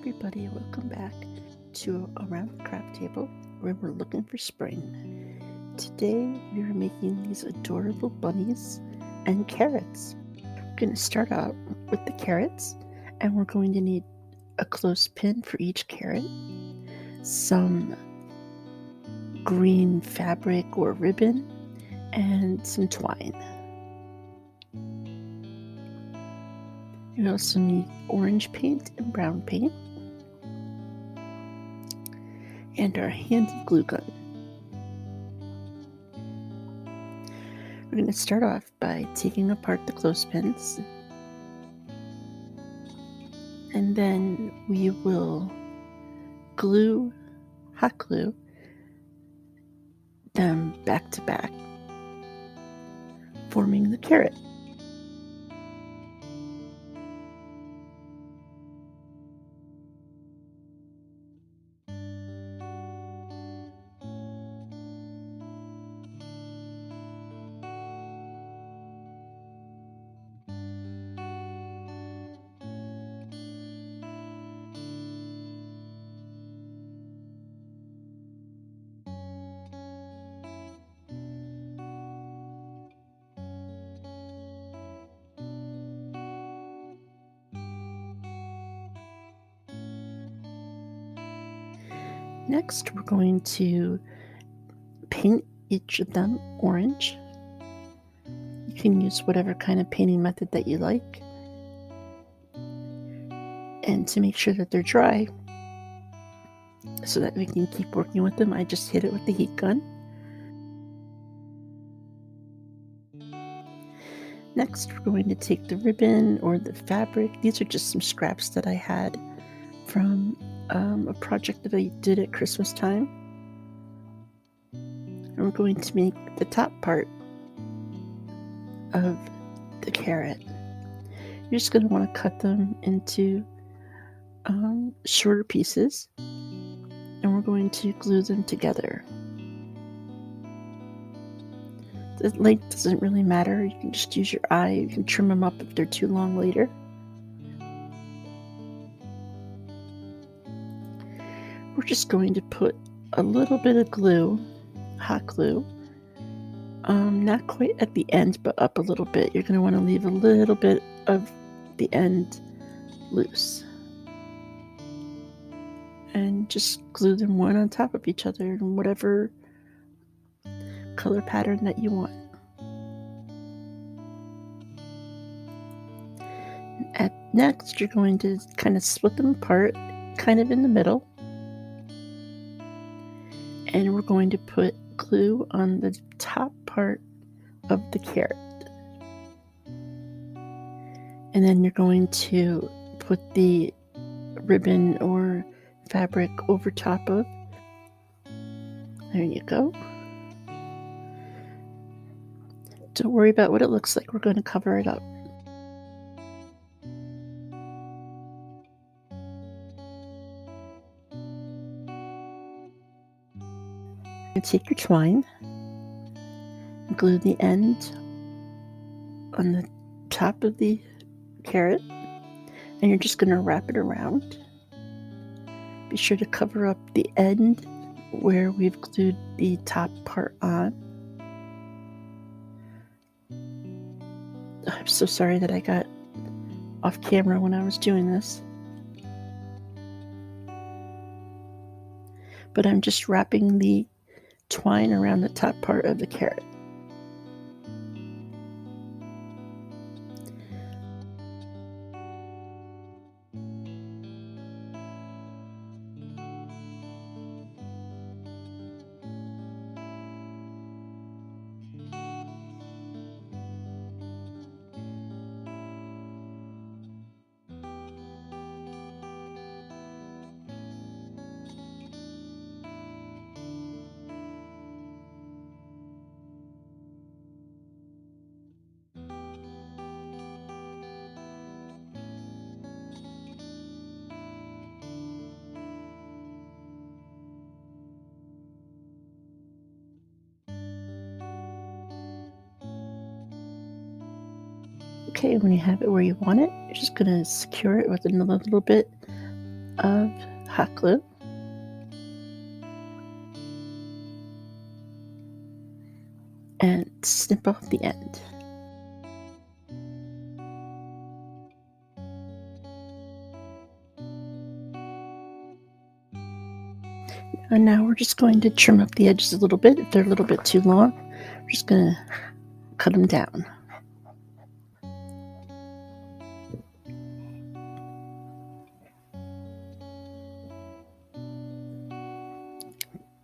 everybody, welcome back to Around the Craft Table, where we're looking for spring. Today we are making these adorable bunnies and carrots. We're going to start out with the carrots, and we're going to need a clothespin for each carrot, some green fabric or ribbon, and some twine. You also need orange paint and brown paint, and our handy glue gun. We're going to start off by taking apart the clothespins, and then we will hot glue them back to back, forming the carrot. Next, we're going to paint each of them orange. You can use whatever kind of painting method that you like. And to make sure that they're dry, so that we can keep working with them, I just hit it with the heat gun. Next, we're going to take the ribbon or the fabric. These are just some scraps that I had from a project that I did at Christmas time. And we're going to make the top part of the carrot. You're just going to want to cut them into shorter pieces, and we're going to glue them together. The length doesn't really matter. You can just use your eye. You can trim them up if they're too long later. We're just going to put a little bit of glue, hot glue, not quite at the end, but up a little bit. You're going to want to leave a little bit of the end loose. And just glue them one on top of each other in whatever color pattern that you want. Next, you're going to kind of split them apart, kind of in the middle. And we're going to put glue on the top part of the carrot. And then you're going to put the ribbon or fabric over top of. There you go. Don't worry about what it looks like. We're going to cover it up. And take your twine and glue the end on the top of the carrot, and you're just going to wrap it around. Be sure to cover up the end where we've glued the top part on. I'm so sorry that I got off camera when I was doing this. But I'm just wrapping the twine around the top part of the carrot. Okay, when you have it where you want it, you're just going to secure it with another little bit of hot glue. And snip off the end. And now we're just going to trim up the edges a little bit. If they're a little bit too long, we're just going to cut them down.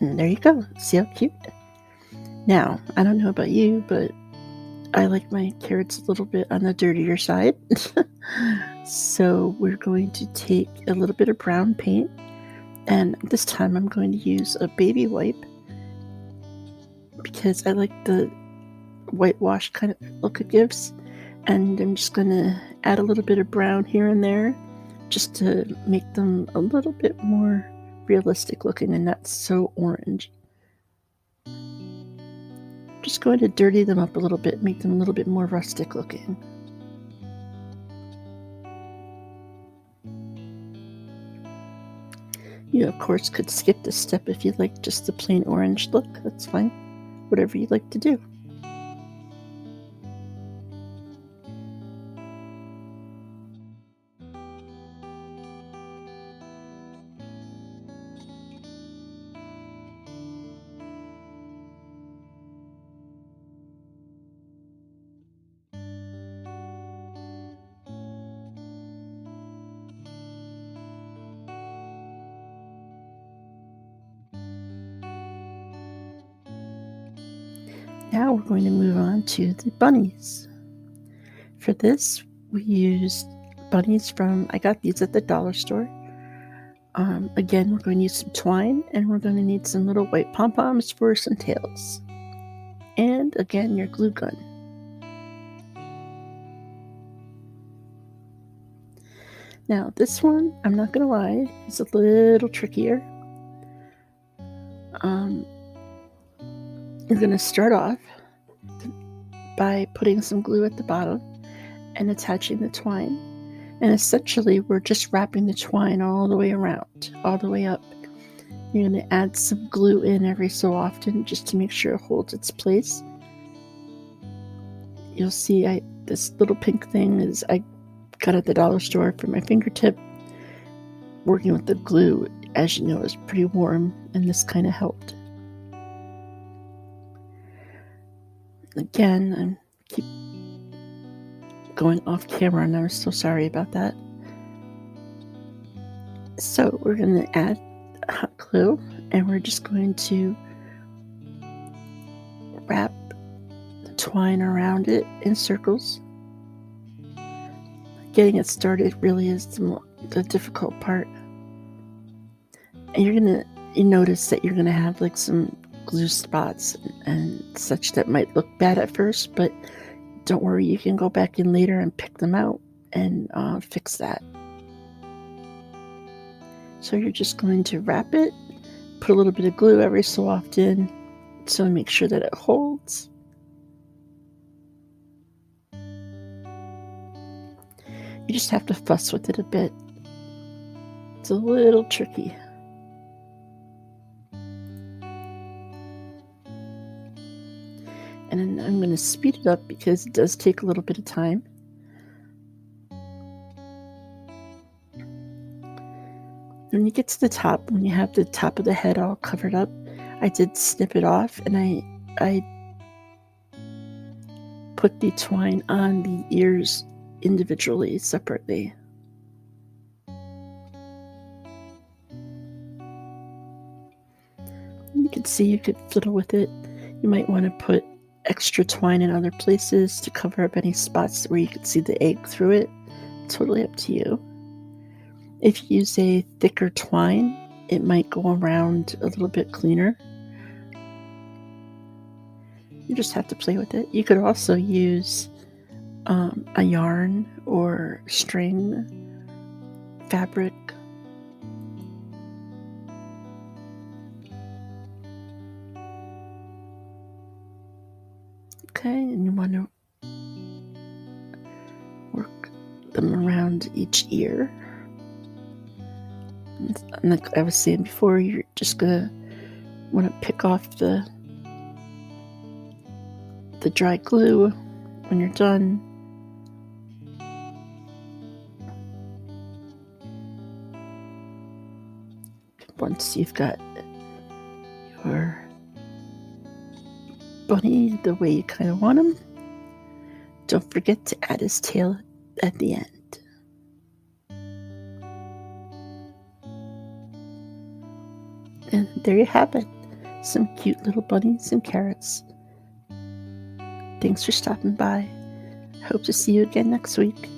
And there you go. See how cute? Now, I don't know about you, but I like my carrots a little bit on the dirtier side. So we're going to take a little bit of brown paint, and this time I'm going to use a baby wipe because I like the whitewash kind of look it gives. And I'm just going to add a little bit of brown here and there just to make them a little bit more realistic looking and not so orange. Just going to dirty them up a little bit, make them a little bit more rustic looking. You, of course, could skip this step if you like just the plain orange look. That's fine. Whatever you'd like to do. Now we're going to move on to the bunnies. For this, we used bunnies I got these at the dollar store. Again, we're going to use some twine, and we're going to need some little white pom-poms for some tails. And again, your glue gun. Now, this one, I'm not going to lie, is a little trickier. You're going to start off by putting some glue at the bottom and attaching the twine. And essentially, we're just wrapping the twine all the way around, all the way up. You're going to add some glue in every so often just to make sure it holds its place. You'll see this little pink thing I got at the dollar store for my fingertip. Working with the glue, as you know, is pretty warm, and this kind of helped. Again, I keep going off camera, and I'm so sorry about that. So we're going to add hot glue, and we're just going to wrap the twine around it in circles. Getting it started really is the difficult part. And you notice that you're going to have like some glue spots and such that might look bad at first, but don't worry, you can go back in later and pick them out and fix that. So you're just going to wrap it, put a little bit of glue every so often so make sure that it holds. You just have to fuss with it a bit. It's a little tricky. And then I'm going to speed it up because it does take a little bit of time. When you get to the top, when you have the top of the head all covered up, I did snip it off, and I put the twine on the ears individually, separately. You can see you could fiddle with it. You might want to put extra twine in other places to cover up any spots where you could see the egg through it. Totally up to you. If you use a thicker twine, it might go around a little bit cleaner. You just have to play with it. You could also use a yarn or string, fabric. Okay, and you want to work them around each ear. And like I was saying before, you're just gonna want to pick off the dry glue when you're done. Once you've got your bunny the way you kind of want him, don't forget to add his tail at the end. And there you have it, some cute little bunnies and carrots. Thanks for stopping by. Hope to see you again next week.